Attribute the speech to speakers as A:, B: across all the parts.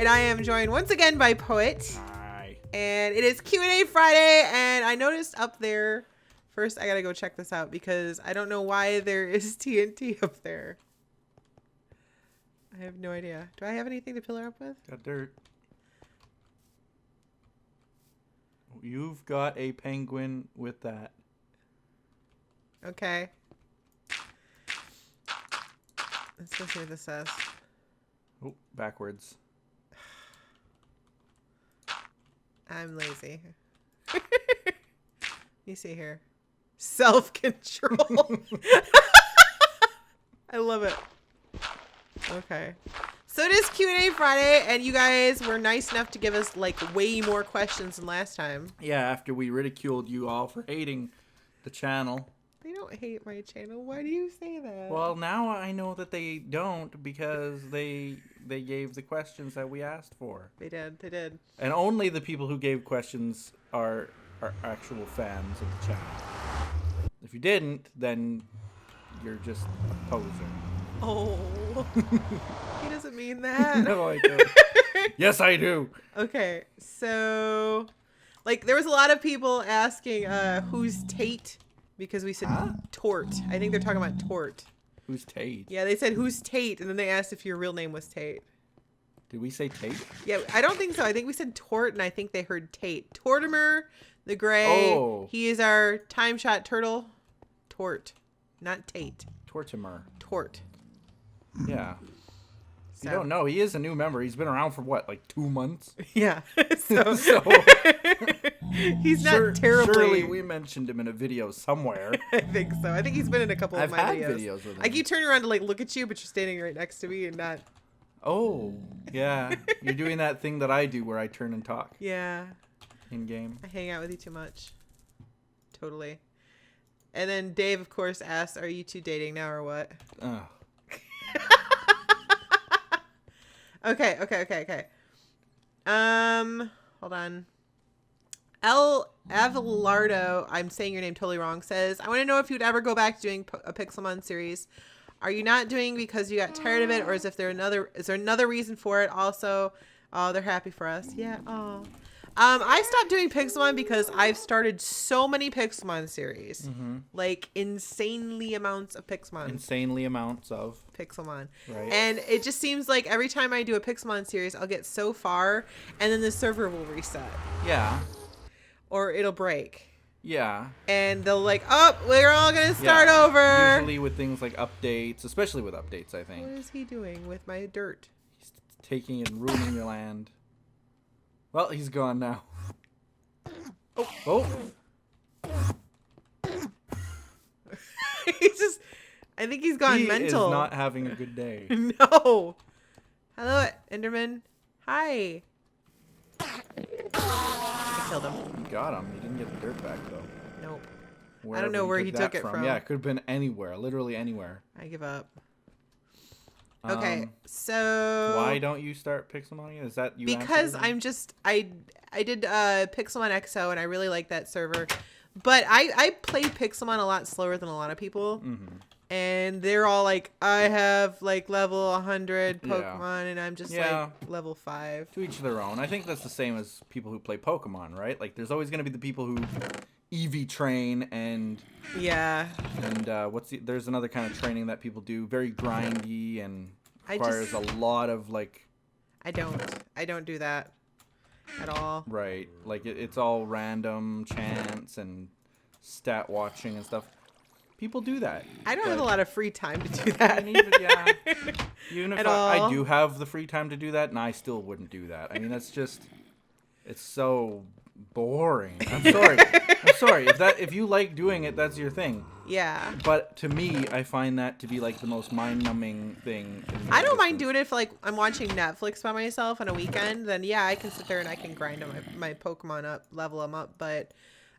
A: I am joined once again by Poet.
B: Hi.
A: And it is Q&A Friday, and I noticed up there, first I gotta go check this out because I don't know why there is TNT up there. I have no idea. Do I have anything to pillar up with?
B: Got dirt. You've got a penguin with that.
A: Okay. Let's go see what this says.
B: Oh, backwards.
A: I'm lazy. You see here. Self-control. I love it. Okay. So it is Q&A Friday, and you guys were nice enough to give us like way more questions than last time.
B: Yeah, after we ridiculed you all for hating the channel.
A: They don't hate my channel. Why do you say that?
B: Well, now I know that they don't because they gave the questions that we asked for.
A: They did.
B: And only the people who gave questions are actual fans of the channel. If you didn't, then you're just a poser.
A: Oh. He doesn't mean that.
B: No, I don't. Yes, I do.
A: Okay, so like there was a lot of people asking who's Tate because we said Tort. I think they're talking about Tort.
B: Who's Tate?
A: Yeah, they said who's Tate, and then they asked if your real name was Tate.
B: Did we say Tate?
A: Yeah, I don't think so. I think we said Tort, and I think they heard Tate. Tortimer the Gray.
B: Oh.
A: He is our TimeShot turtle. Tort, not Tate.
B: Tortimer.
A: Tort.
B: Yeah.
A: So.
B: You don't know. He is a new member. He's been around for what, like 2 months?
A: Yeah. So he's not terribly.
B: Surely we mentioned him in a video somewhere.
A: I think so. I think he's been in a couple of my videos.
B: With him.
A: I keep turning around to like look at you, but you're standing right next to me and not.
B: Oh, yeah. You're doing that thing that I do where I turn and talk.
A: Yeah.
B: In game.
A: I hang out with you too much. Totally. And then Dave, of course, asks, "Are you two dating now or what?"
B: Ugh.
A: Okay. Hold on. El Avalardo, I'm saying your name totally wrong, says, "I want to know if you'd ever go back to doing a Pixelmon series. Are you not doing because you got tired of it, or is there another reason for it? Also, oh, they're happy for us. Yeah. Oh. I stopped doing Pixelmon because I've started so many Pixelmon series, like insanely amounts of Pixelmon.
B: Insanely amounts of
A: Pixelmon.
B: Right.
A: And it just seems like every time I do a Pixelmon series, I'll get so far, and then the server will reset.
B: Yeah.
A: Or it'll break.
B: Yeah.
A: And they'll like, oh, we're all going to start over.
B: Usually with things like updates, especially with updates, I think.
A: What is he doing with my dirt?
B: He's taking and ruining your land. Well, he's gone now. Oh.
A: He's just, I think he's gone mental.
B: He is not having a good day.
A: No. Hello, Enderman. Hi. I killed him.
B: You got him. You didn't get the dirt back, though.
A: Nope.
B: Wherever
A: I don't know where he took it from.
B: Yeah, it could have been anywhere. Literally anywhere.
A: I give up. Okay, so
B: why don't you start Pixelmon? Is that you?
A: Because I'm just I did Pixelmon XO and I really like that server, but I play Pixelmon a lot slower than a lot of people, and they're all like, I have like level 100 Pokemon and I'm just like level 5.
B: To each their own. I think that's the same as people who play Pokemon, right? Like there's always going to be the people who EV train and there's another kind of training that people do, very grindy and requires a lot of like.
A: I don't do that at all.
B: Right, like it's all random chance and stat watching and stuff. People do that.
A: I don't have a lot of free time to do that.
B: Even if I do have the free time to do that, and I still wouldn't do that. I mean, that's just, it's so boring. I'm sorry. If you like doing it, that's your thing.
A: Yeah.
B: But to me, I find that to be like the most mind-numbing thing.
A: I don't mind doing it if like I'm watching Netflix by myself on a weekend. Then yeah, I can sit there and I can grind my Pokemon up, level them up. But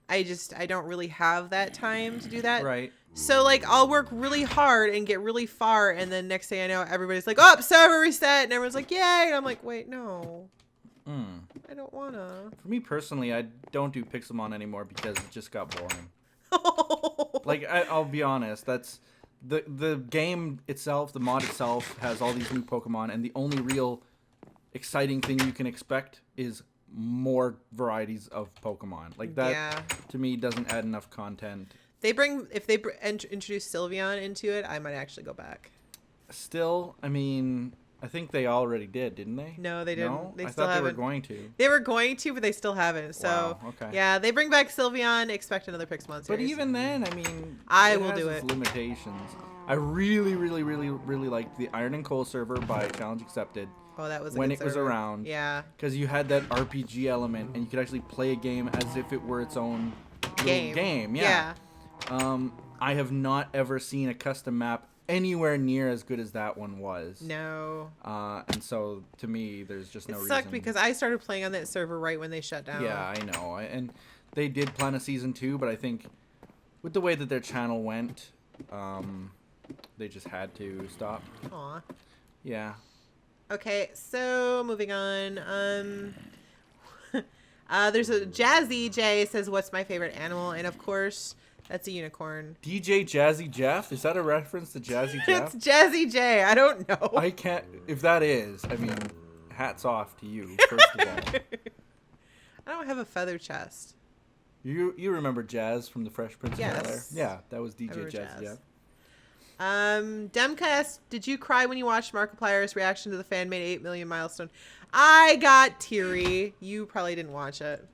A: I don't really have that time to do that.
B: Right.
A: So like I'll work really hard and get really far, and then next thing I know, everybody's like, "Oh, server reset," and everyone's like, "Yay!" And I'm like, "Wait, no." I don't wanna.
B: For me personally, I don't do Pixelmon anymore because it just got boring. Like I'll be honest, that's the game itself, the mod itself has all these new Pokemon, and the only real exciting thing you can expect is more varieties of Pokemon. Like that, to me, doesn't add enough content.
A: If they introduce Sylveon into it, I might actually go back.
B: Still, I mean, I think they already did, didn't they?
A: No, they didn't.
B: No?
A: They
B: I
A: still
B: thought
A: haven't.
B: They were going to.
A: They were going to, but they still haven't. So,
B: wow, okay.
A: Yeah, they bring back Sylveon. Expect another Pixelmon series.
B: But even then, I mean,
A: I will do it.
B: Limitations. I really, really, really, really liked the Iron and Coal server by Challenge Accepted.
A: Oh, that was
B: when it was around.
A: Yeah.
B: Because you had that RPG element, and you could actually play a game as if it were its own game. Yeah. I have not ever seen a custom map anywhere near as good as that one was.
A: No.
B: And so, to me, there's just no reason.
A: It sucked because I started playing on that server right when they shut down.
B: Yeah, I know. And they did plan a season 2, but I think with the way that their channel went, they just had to stop.
A: Aw.
B: Yeah.
A: Okay, so moving on. There's a Jazzy J says, "What's my favorite animal?" And of course, that's a unicorn.
B: DJ Jazzy Jeff? Is that a reference to Jazzy Jeff?
A: It's Jazzy J. I don't know.
B: I can't. If that is, I mean, hats off to you. First of all,
A: I don't have a feather chest.
B: You remember Jazz from the Fresh Prince of Bel-Air?
A: Yes.
B: Yeah, that was DJ Jazzy Jeff.
A: Demka asks, did you cry when you watched Markiplier's reaction to the fan-made 8 million milestone? I got teary. You probably didn't watch it.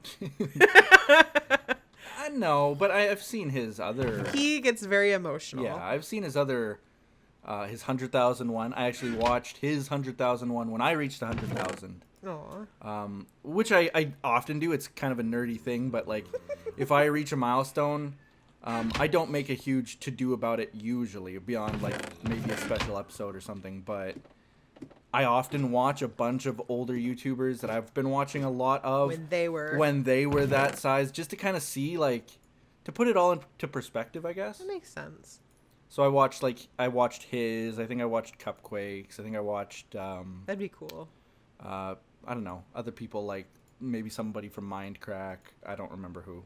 B: I know, but I've seen his other...
A: He gets very emotional.
B: Yeah, I've seen his other... his 100,000 one. I actually watched his 100,000 one when I reached 100,000.
A: Aww.
B: Which I often do. It's kind of a nerdy thing, but like if I reach a milestone... I don't make a huge to-do about it usually, beyond like maybe a special episode or something, but I often watch a bunch of older YouTubers that I've been watching a lot of when they were that size, just to kind of see, like, to put it all into perspective, I guess.
A: That makes sense.
B: So I watched his, I think I watched Cupquakes, I think I watched...
A: That'd be cool.
B: I don't know, other people like maybe somebody from Mindcrack, I don't remember who.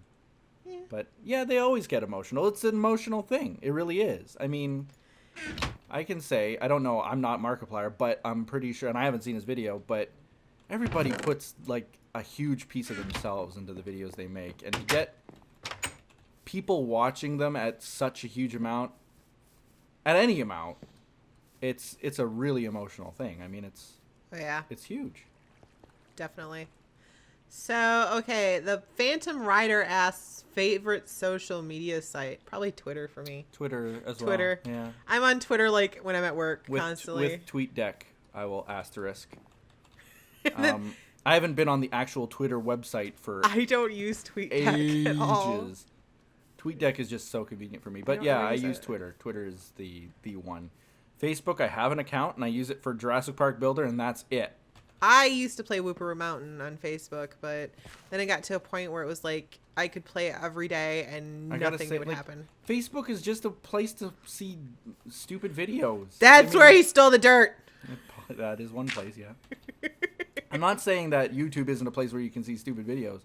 B: But, yeah, they always get emotional. It's an emotional thing. It really is. I mean, I can say, I don't know, I'm not Markiplier, but I'm pretty sure, and I haven't seen his video, but everybody puts, like, a huge piece of themselves into the videos they make. And to get people watching them at such a huge amount, at any amount, it's a really emotional thing. I mean, it's huge.
A: Definitely. So, okay, the Phantom Rider asks, favorite social media site? Probably Twitter for me.
B: Twitter as well.
A: Twitter.
B: Yeah.
A: I'm on Twitter, like, when I'm at work, constantly.
B: With TweetDeck, I will asterisk. I haven't been on the actual Twitter website for
A: I don't use TweetDeck at all.
B: TweetDeck is just so convenient for me. But yeah, I use Twitter. Twitter is the one. Facebook, I have an account, and I use it for Jurassic Park Builder, and that's it.
A: I used to play Whooperoo Mountain on Facebook, but then it got to a point where it was like I could play it every day and nothing would happen.
B: Facebook is just a place to see stupid videos.
A: That's where he stole the dirt.
B: That is one place, yeah. I'm not saying that YouTube isn't a place where you can see stupid videos,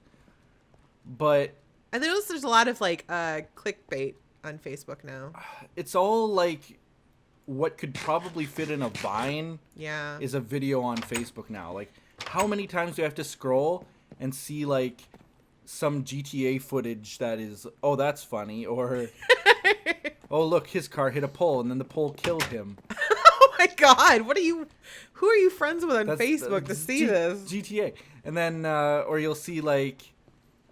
B: but...
A: I noticed there's a lot of like clickbait on Facebook now.
B: It's all like... what could probably fit in a Vine is a video on Facebook now. Like, how many times do I have to scroll and see, like, some GTA footage that is, oh, that's funny, or, oh, look, his car hit a pole, and then the pole killed him.
A: Oh, my God. Who are you friends with on Facebook to see this?
B: GTA. And then, or you'll see, like,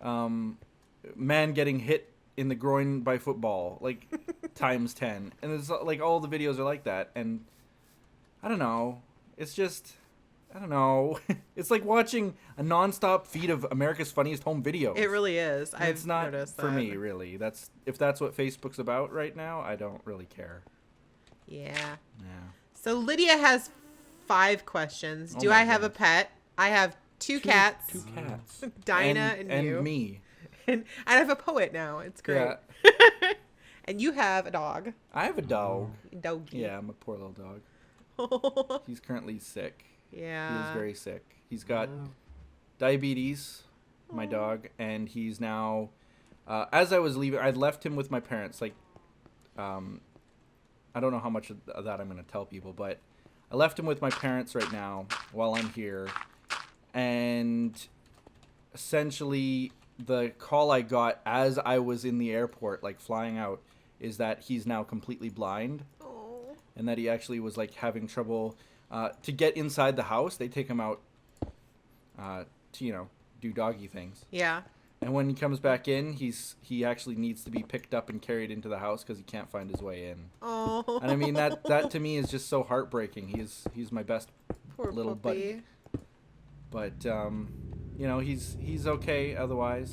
B: man getting hit in the groin by football, like times 10, and it's like all the videos are like that, and I don't know, it's just, I don't know, it's like watching a non-stop feed of America's Funniest Home Videos.
A: It really is.
B: It's not for me, really. If that's what Facebook's about right now, I don't really care.
A: Yeah. So Lydia has 5 questions. Do I have a pet? I have two cats.
B: 2 cats.
A: Dinah and you.
B: And me.
A: And I have a poet now. It's great.
B: Yeah.
A: And you have a dog.
B: I have a dog.
A: Doggy.
B: Yeah, I'm a poor little dog. He's currently sick.
A: Yeah.
B: He is very sick. He's got diabetes, my dog, and he's now, as I was leaving, I'd left him with my parents. Like, I don't know how much of that I'm going to tell people, but I left him with my parents right now while I'm here. And essentially the call I got as I was in the airport, like flying out, is that he's now completely blind.
A: Oh.
B: And that he actually was like having trouble to get inside the house. They take him out to, do doggy things.
A: Yeah.
B: And when he comes back in, he actually needs to be picked up and carried into the house because he can't find his way in.
A: Oh.
B: And I mean that to me is just so heartbreaking. He's my best
A: Poor
B: little
A: puppy.
B: buddy. But he's okay otherwise.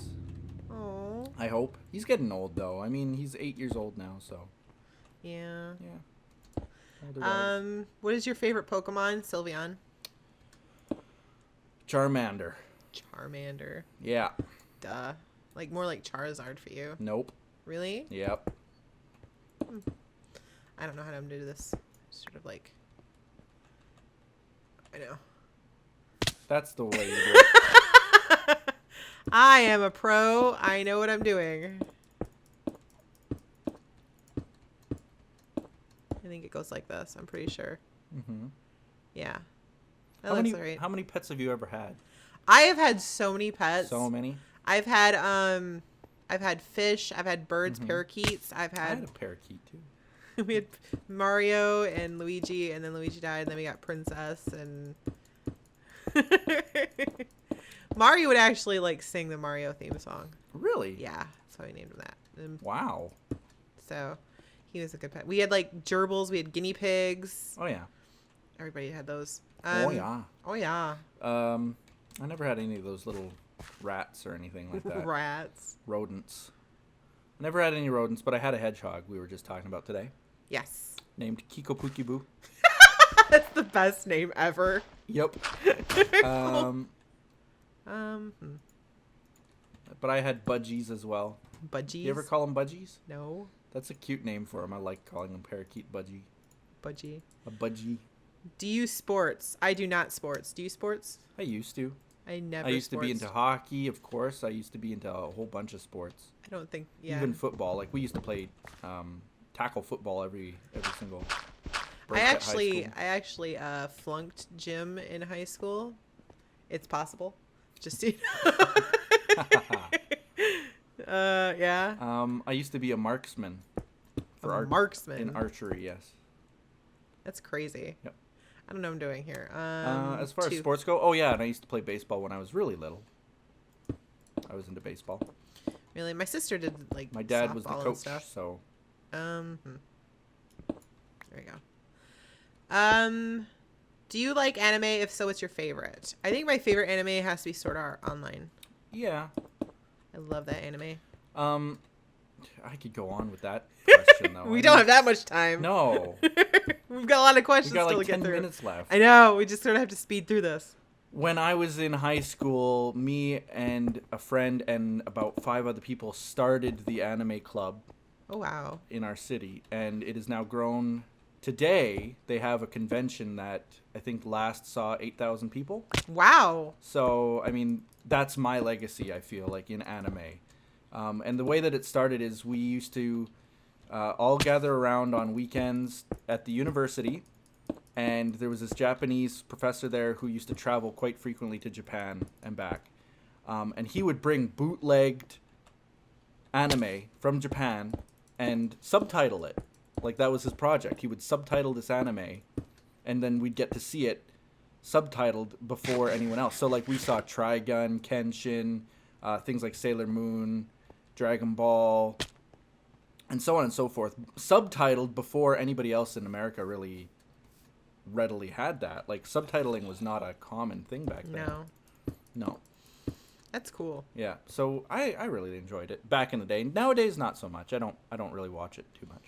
A: Oh.
B: I hope. He's getting old though. I mean, he's 8 years old now, so.
A: Yeah.
B: Yeah. Older guys.
A: What is your favorite Pokemon, Sylveon?
B: Charmander.
A: Charmander.
B: Yeah.
A: Duh. Like more like Charizard for you.
B: Nope.
A: Really?
B: Yep.
A: I don't know how to do this. Sort of like. I know.
B: That's the way you do it.
A: I am a pro. I know what I'm doing. I think it goes like this. I'm pretty sure.
B: Mm-hmm.
A: Yeah. That looks right.
B: How many pets have you ever had?
A: I have had so many pets.
B: So many?
A: I've had fish, I've had birds, parakeets,
B: I had a parakeet too.
A: we had Mario and Luigi, and then Luigi died, and then we got Princess, and Mario would actually like sing the Mario theme song.
B: Really?
A: Yeah, so I named him that. And
B: wow.
A: so he was a good pet. We had like gerbils, we had guinea pigs.
B: Oh yeah.
A: Everybody had those.
B: Oh yeah.
A: Oh yeah.
B: I never had any of those little rats or anything like that.
A: Rats.
B: Rodents. I never had any rodents, but I had a hedgehog we were just talking about today.
A: Yes.
B: Named Kiko Pukiboo.
A: That's the best name ever.
B: Yep. But I had budgies as well.
A: Budgies?
B: You ever call them budgies?
A: No.
B: That's a cute name for them. I like calling them parakeet budgie.
A: Budgie.
B: A budgie.
A: Do you sports? I do not sports. Do you sports?
B: I used to.
A: I never
B: I used to be
A: sports.
B: into hockey, of course. I used to be into a whole bunch of sports.
A: I don't think, yeah.
B: Even football. Like, we used to play tackle football every single break
A: I
B: at high school.
A: actually flunked gym in high school. It's possible. Just yeah.
B: I used to be a marksman.
A: Marksman.
B: In archery, yes.
A: That's crazy.
B: Yep.
A: I don't know what I'm doing here.
B: As far as sports go, oh yeah, and I used to play baseball when I was really little. I was into baseball.
A: Really? My sister did like
B: my dad was the
A: softball and
B: coach,
A: stuff.
B: so.
A: There you go. Do you like anime? If so, what's your favorite? I think my favorite anime has to be Sword Art Online.
B: Yeah.
A: I love that anime.
B: I could go on with that question though.
A: We don't have that much time.
B: No.
A: We've got a lot of questions
B: We got
A: still
B: like
A: to
B: 10
A: get through.
B: minutes left.
A: I know. We just sort of have to speed through this.
B: When I was in high school, me and a friend and about 5 other people started the anime club.
A: Oh, wow.
B: In our city, and it has now grown. Today, they have a convention that I think last saw 8,000 people.
A: Wow.
B: So, I mean, that's my legacy, I feel like, in anime. And the way that it started is we used to all gather around on weekends at the university, and there was this Japanese professor there who used to travel quite frequently to Japan and back. And he would bring bootlegged anime from Japan and subtitle it. Like, that was his project. He would subtitle this anime, and then we'd get to see it subtitled before anyone else. So, like, we saw Trigun, Kenshin, things like Sailor Moon, Dragon Ball, and so on and so forth, subtitled before anybody else in America really readily had that. Like, subtitling was not a common thing back then. No.
A: That's cool.
B: Yeah, so I really enjoyed it back in the day. Nowadays, not so much. I don't really watch it too much.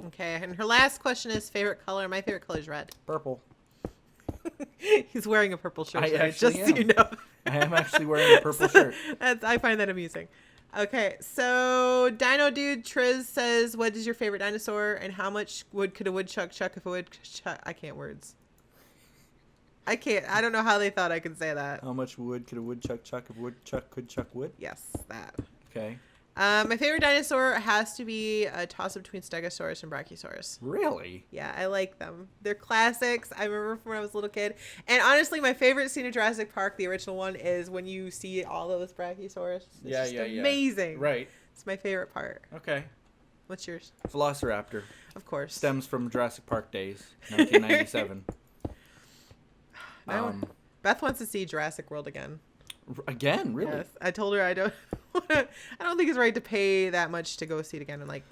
A: Okay, and her last question is favorite color. My favorite color is red.
B: Purple.
A: He's wearing a purple shirt.
B: Just
A: so you know.
B: I am actually wearing a purple shirt.
A: I find that amusing. Okay, so Dino Dude Triz says, "What is your favorite dinosaur, and how much wood could a woodchuck chuck if a woodchuck?" I can't words. I can't. I don't know how they thought I could say that.
B: How much wood could a woodchuck chuck if a woodchuck could chuck wood?
A: Yes, that.
B: Okay.
A: My favorite dinosaur has to be a toss-up between Stegosaurus and Brachiosaurus.
B: Really?
A: Yeah, I like them. They're classics. I remember from when I was a little kid. And honestly, my favorite scene of Jurassic Park, the original one, is when you see all those Brachiosaurus. It's amazing.
B: Right.
A: It's my favorite part.
B: Okay.
A: What's yours?
B: Velociraptor.
A: Of course.
B: Stems from Jurassic Park days, 1997.
A: Beth wants to see Jurassic World again.
B: Again, really?
A: Yes. I told her I don't think it's right to pay that much to go see it again. And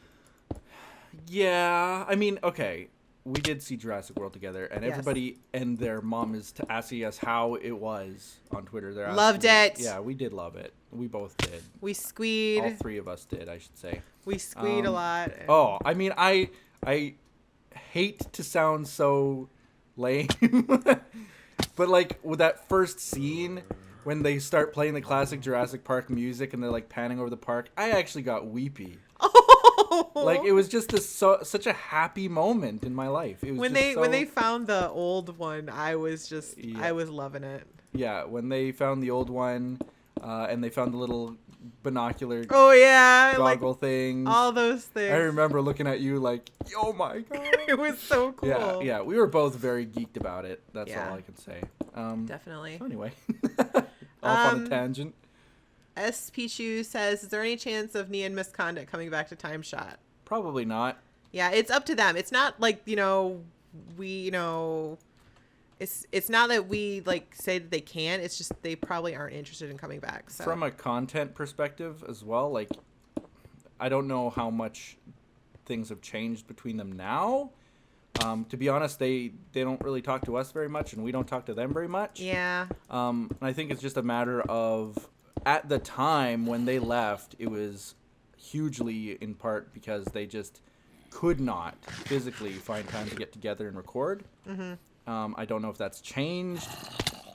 B: yeah, I mean, okay, we did see Jurassic World together, and everybody and their mom is asking us how it was on Twitter. They're
A: loved it.
B: Yeah, we did love it. We both did.
A: We squeed.
B: All three of us did, I should say.
A: We squeed a lot.
B: Oh, I mean, I hate to sound so lame, but like with that first scene when they start playing the classic Jurassic Park music and they're like panning over the park, I actually got weepy.
A: Oh.
B: Like it was just such a happy moment in my life. It was
A: when they found the old one, I was just I was loving it.
B: Yeah, when they found the old one, and they found the little binocular goggle things.
A: All those things.
B: I remember looking at you like, oh my god.
A: It was so cool.
B: Yeah, we were both very geeked about it. That's all I can say.
A: Definitely.
B: So anyway, off on a tangent.
A: S. Pichu says, is there any chance of Neon Misconduct coming back to TimeShot?
B: Probably not.
A: Yeah, it's up to them. It's not like, it's not that we like say that they can. It's just they probably aren't interested in coming back. So.
B: From a content perspective as well, like I don't know how much things have changed between them now. To be honest, they don't really talk to us very much, and we don't talk to them very much.
A: Yeah.
B: And I think it's just a matter of at the time when they left, it was hugely in part because they just could not physically find time to get together and record. Mm-hmm. I don't know if that's changed,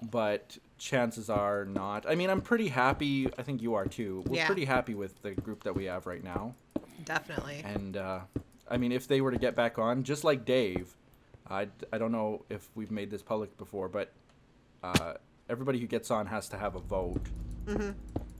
B: but chances are not. I mean, I'm pretty happy. I think you are too. We're pretty happy with the group that we have right now.
A: Definitely.
B: And I mean, if they were to get back on, just like Dave, I don't know if we've made this public before, but everybody who gets on has to have a vote. Mm-hmm.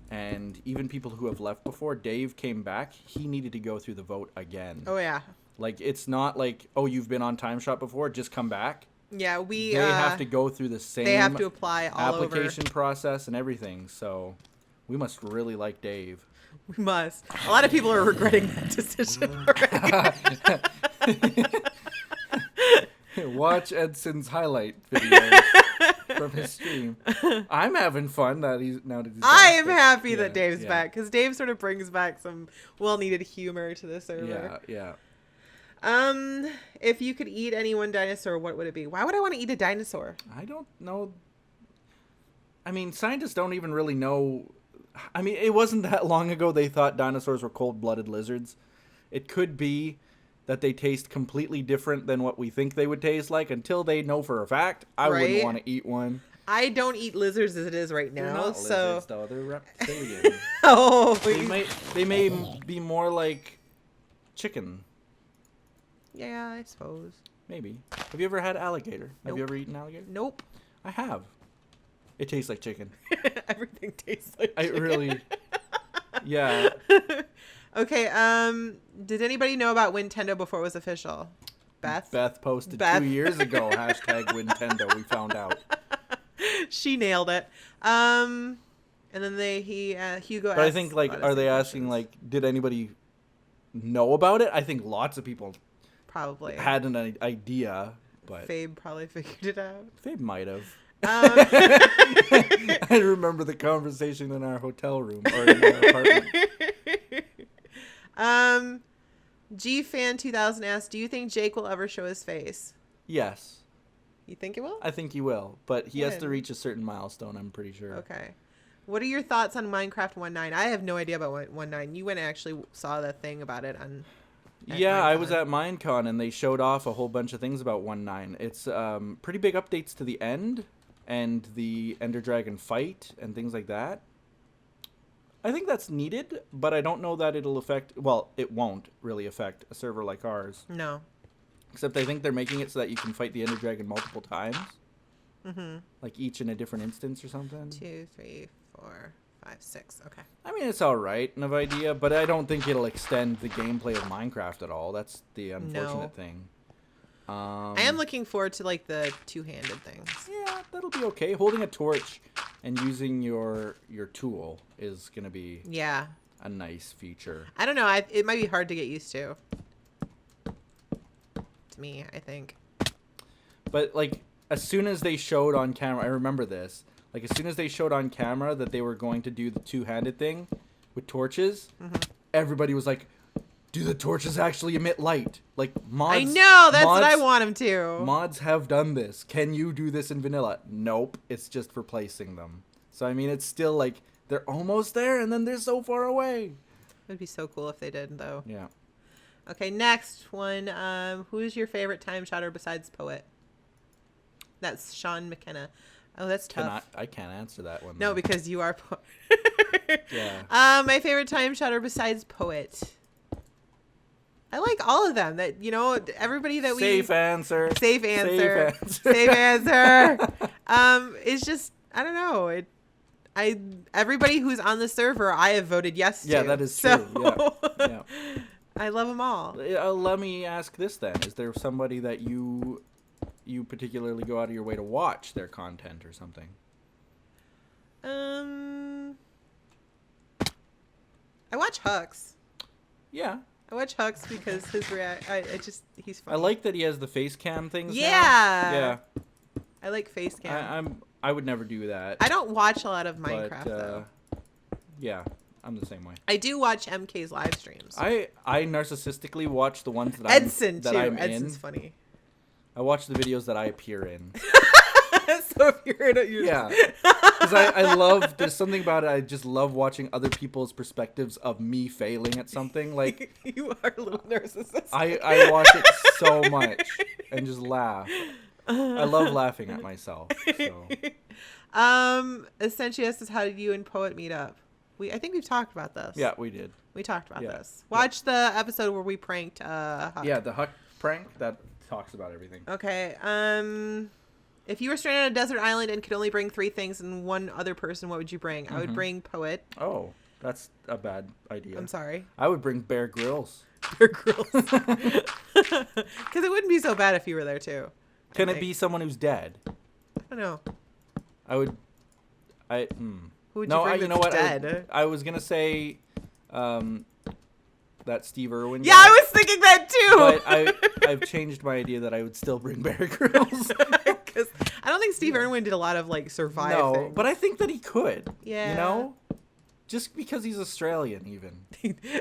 B: And even people who have left before, Dave came back, he needed to go through the vote again.
A: Oh, yeah.
B: Like, it's not like, oh, you've been on TimeShot before, just come back.
A: Yeah,
B: they have to go through the same
A: they have to apply all
B: application process and everything. So we must really like Dave.
A: We must. A lot of people are regretting that decision already.
B: Watch Edson's highlight videos from his stream. I'm having fun that he's now.
A: I am happy that Dave's back because Dave sort of brings back some well-needed humor to the server.
B: Yeah.
A: If you could eat any one dinosaur, what would it be? Why would I want to eat a dinosaur?
B: I don't know. I mean, scientists don't even really know. I mean, it wasn't that long ago they thought dinosaurs were cold-blooded lizards. It could be that they taste completely different than what we think they would taste like until they know for a fact. I wouldn't want to eat one.
A: I don't eat lizards as it is right now.
B: They're not
A: so
B: lizards, though. They're reptilian. They may be more like chicken.
A: Yeah, I suppose.
B: Maybe. Have you ever had alligator?
A: Nope.
B: Have you ever eaten alligator?
A: Nope.
B: I have. It tastes like chicken.
A: Everything tastes like chicken.
B: I really... Yeah.
A: Okay, did anybody know about Wyntendo before it was official? Beth
B: posted 2 years ago, #Wyntendo, we found out.
A: She nailed it. And then Hugo asked...
B: But I think, like, are they asking, like, did anybody know about it? I think lots of people...
A: Probably.
B: Had an idea, but...
A: Fabe probably figured it out.
B: Fabe might have. I remember the conversation in our hotel room, or in our apartment.
A: GFan2000 asked, do you think Jake will ever show his face?
B: Yes.
A: You think it will?
B: I think he will, but he has to reach a certain milestone, I'm pretty sure.
A: Okay. What are your thoughts on Minecraft 1.9? I have no idea about 1.9. You went and actually saw the thing about it on...
B: Yeah, I was at Minecon, and they showed off a whole bunch of things about 1.9. It's pretty big updates to the end, and the Ender Dragon fight, and things like that. I think that's needed, but I don't know that it'll affect... Well, it won't really affect a server like ours.
A: No.
B: Except I think they're making it so that you can fight the Ender Dragon multiple times. Mm-hmm. Like each in a different instance or something.
A: 2, 3, 4, 5, 6. Okay.
B: I mean, it's all right of idea, but I don't think it'll extend the gameplay of Minecraft at all. That's the unfortunate thing.
A: I am looking forward to like the two-handed things.
B: Yeah, that'll be okay. Holding a torch and using your tool is gonna be a nice feature.
A: I don't know. It might be hard to get used to. To me, I think.
B: But like, as soon as they showed on camera, I remember this. Like, as soon as they showed on camera that they were going to do the two-handed thing with torches, everybody was like, do the torches actually emit light? Like, mods...
A: I know! That's what I want them to.
B: Mods have done this. Can you do this in vanilla? Nope. It's just replacing them. So, I mean, it's still like, they're almost there, and then they're so far away.
A: It would be so cool if they did, though.
B: Yeah.
A: Okay, next one. Who is your favorite time shotter besides Poet? That's Sean McKenna. Oh, that's tough.
B: I can't answer that one.
A: No,
B: though.
A: because you are
B: Yeah.
A: My favorite time shotter besides Poet. I like all of them. That everybody that
B: Safe answer.
A: Safe answer. Safe answer. It's just I don't know. Everybody who's on the server, I have voted yes to.
B: Yeah, that is true. Yeah.
A: I love them all.
B: Let me ask this then: is there somebody that you particularly go out of your way to watch their content or something?
A: I watch Hux.
B: Yeah.
A: I watch Hux because his he's funny.
B: I like that he has the face cam things.
A: Yeah.
B: Now. Yeah.
A: I like face cam.
B: I would never do that.
A: I don't watch a lot of Minecraft though.
B: Yeah, I'm the same way.
A: I do watch MK's live streams.
B: I narcissistically watch the ones that I'm in.
A: Edson's funny.
B: I watch the videos that I appear in.
A: So if you're in it,
B: yeah, because I love. There's something about it. I just love watching other people's perspectives of me failing at something. Like
A: you are a little narcissistic.
B: I watch it so much and just laugh. I love laughing at myself. So.
A: Essentially, this is how you and Poet meet up. I think we've talked about this.
B: Yeah, we did.
A: We talked about this. Watch the episode where we pranked Huck.
B: Yeah, the Huck prank that talks about everything.
A: Okay. If you were stranded on a desert island and could only bring 3 things and one other person, what would you bring? I would bring Poet.
B: Oh, that's a bad idea.
A: I'm sorry.
B: I would bring Bear Grylls.
A: Bear Grylls. Because it wouldn't be so bad if you were there too.
B: Can it be someone who's dead?
A: I don't know.
B: Who
A: would you bring that's dead?
B: I was gonna say, that Steve Irwin.
A: Yeah, I was thinking that too.
B: But I've changed my idea that I would still bring Bear Grylls.
A: Because I don't think Steve Irwin did a lot of like survive things.
B: But I think that he could.
A: Yeah.
B: You know, just because he's Australian, even.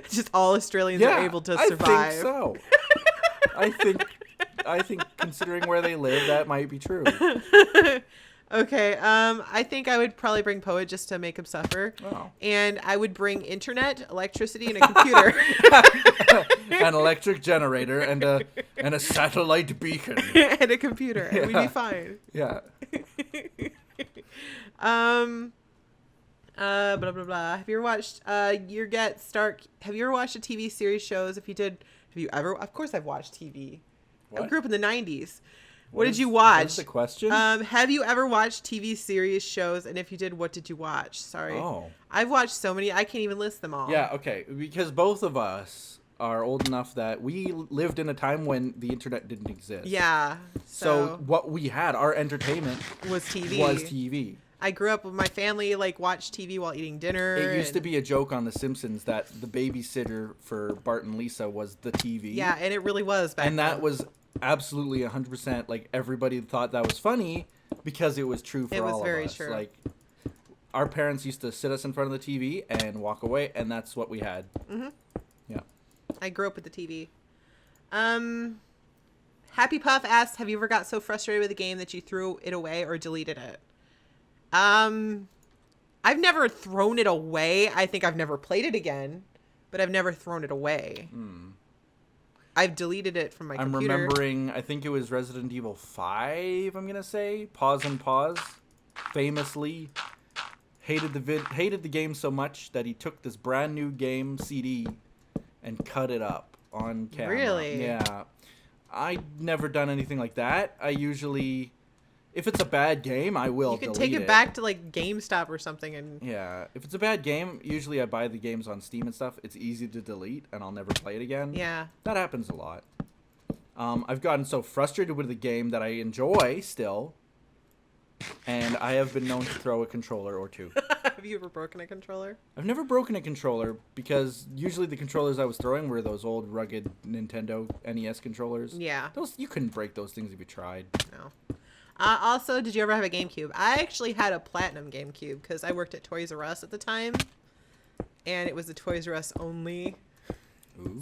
A: Just all Australians are able to survive.
B: I think so. I think considering where they live, that might be true.
A: Okay, I think I would probably bring Poet just to make him suffer.
B: Oh.
A: And I would bring internet, electricity, and a computer.
B: An electric generator and a satellite beacon.
A: And a computer. Yeah. And we'd be fine.
B: Yeah.
A: Blah blah blah. Have you ever watched Your Get Stark? Have you ever watched a TV series shows? If you did, have you ever? Of course, I've watched TV.
B: What?
A: I grew up in the 90s. What did you watch?
B: What's the question?
A: Have you ever watched TV series shows? And if you did, what did you watch? Sorry.
B: Oh.
A: I've watched so many, I can't even list them all.
B: Yeah, okay. Because both of us are old enough that we lived in a time when the internet didn't exist.
A: Yeah.
B: So what we had, our entertainment
A: was TV. I grew up with my family, like, watched TV while eating dinner.
B: It used to be a joke on The Simpsons that the babysitter for Bart and Lisa was the TV.
A: Yeah, and it really was back then.
B: And that was absolutely 100%, like, everybody thought that was funny because it was true for all of us. It was very true. Like, our parents used to sit us in front of the TV and walk away, and that's what we had.
A: Mm-hmm.
B: Yeah.
A: I grew up with the TV. Happy Puff asks, have you ever got so frustrated with a game that you threw it away or deleted it? I've never thrown it away. I think I've never played it again, but I've never thrown it away. I've deleted it from my computer.
B: I'm remembering, I think it was Resident Evil 5, I'm going to say. Pause and Pause. Famously hated the game so much that he took this brand new game CD and cut it up on camera.
A: Really?
B: Yeah. I've never done anything like that. I usually If it's a bad game, I will
A: You can
B: delete
A: take it back to like GameStop or something. And
B: yeah, if it's a bad game, usually I buy the games on Steam and stuff. It's easy to delete, and I'll never play it again.
A: yeah.
B: That happens a lot. I've gotten so frustrated with the game that I enjoy still, and I have been known to throw a controller or two.
A: Have you ever broken a controller?
B: I've never broken a controller because usually the controllers I was throwing were those old rugged Nintendo NES controllers.
A: Yeah.
B: Those you couldn't break those things if you tried.
A: No. Also, did you ever have a GameCube? I actually had a platinum GameCube because I worked at Toys R Us at the time, and it was a Toys R Us only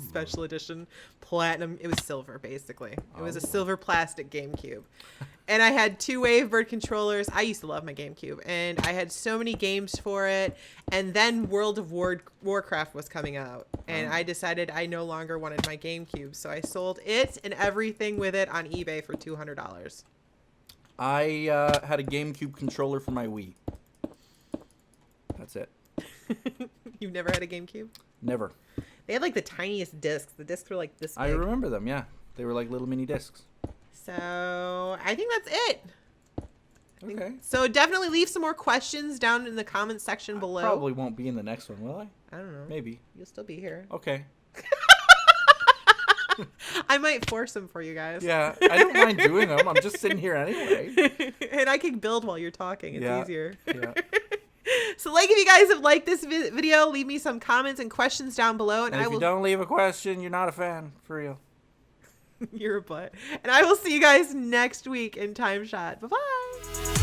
A: special edition platinum. It was silver, basically. It was a silver plastic GameCube, and I had 2 Wavebird controllers. I used to love my GameCube, and I had so many games for it. And then World of Warcraft was coming out, and I decided I no longer wanted my GameCube, so I sold it and everything with it on eBay for $200.
B: I had a GameCube controller for my Wii. That's it.
A: You've never had a GameCube?
B: Never.
A: They had like the tiniest discs. The discs were like this big.
B: I remember them, yeah. They were like little mini discs.
A: So I think that's it.
B: Okay.
A: So definitely leave some more questions down in the comments section below.
B: Probably won't be in the next one, will I?
A: I don't know.
B: Maybe.
A: You'll still be here.
B: Okay.
A: I might force them for you guys.
B: Yeah, I don't mind doing them. I'm just sitting here anyway.
A: And I can build while you're talking. It's easier.
B: Yeah.
A: So like if you guys have liked this video, leave me some comments and questions down below. And
B: if you don't leave a question, you're not a fan. For real.
A: You're a butt. And I will see you guys next week in TimeShot. Bye-bye.